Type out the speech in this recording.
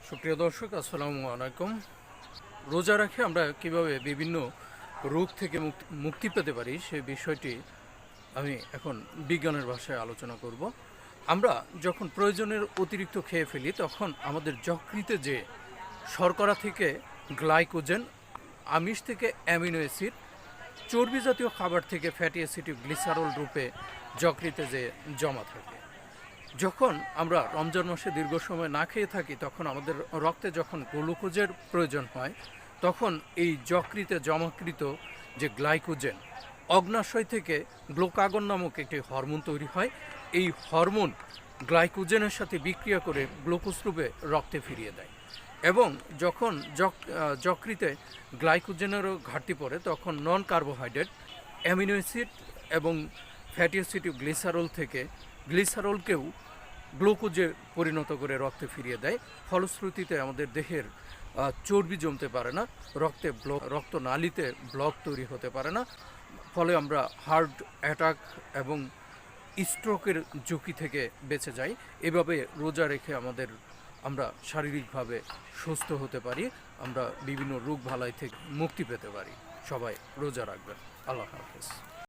সুপ্রিয় দর্শক, আসসালামু আলাইকুম। রোজা রাখে আমরা কিভাবে বিভিন্ন রোগ থেকে মুক্তি পেতে পারি সেই বিষয়টি আমি এখন বিজ্ঞানের ভাষায় আলোচনা করব। আমরা যখন প্রয়োজনের অতিরিক্ত খেয়ে ফেলি তখন আমাদের যকৃতে যে শর্করা থেকে গ্লাইকোজেন, আমিষ থেকে অ্যামিনো অ্যাসিড, চর্বি জাতীয় খাবার থেকে ফ্যাটি অ্যাসিড, গ্লিসারল রূপে যকৃতে যে জমা থাকে। যখন আমরা রমজান মাসে দীর্ঘ সময় না খেয়ে থাকি তখন আমাদের রক্তে যখন গ্লুকোজের প্রয়োজন হয় তখন এই যকৃতে জমাকৃত যে গ্লাইকোজেন অগ্নাশয় থেকে গ্লুকাগন নামক একটি হরমোন তৈরি হয়। এই হরমোন গ্লাইকোজেনের সাথে বিক্রিয়া করে গ্লুকোজ রূপে রক্তে ফিরিয়ে দেয় এবং যখন যকৃতে গ্লাইকোজেনেরও ঘাটতি পড়ে তখন নন কার্বোহাইড্রেট, অ্যামিনো অ্যাসিড এবং ফ্যাটি অ্যাসিড, গ্লিসারল থেকে গ্লিসারলকেও গ্লুকোজে পরিণত করে রক্তে ফিরিয়ে দেয়। ফলশ্রুতিতে আমাদের দেহের চর্বি জমতে পারে না, রক্তনালীতে ব্লক তৈরি হতে পারে না, ফলে আমরা হার্ট অ্যাটাক এবং স্ট্রোকের ঝুঁকি থেকে বেঁচে যাই। এভাবে রোজা রেখে আমরা শারীরিকভাবে সুস্থ হতে পারি, আমরা বিভিন্ন রোগ বালাই থেকে মুক্তি পেতে পারি। সবাই রোজা রাখবেন। আল্লাহ হাফেজ।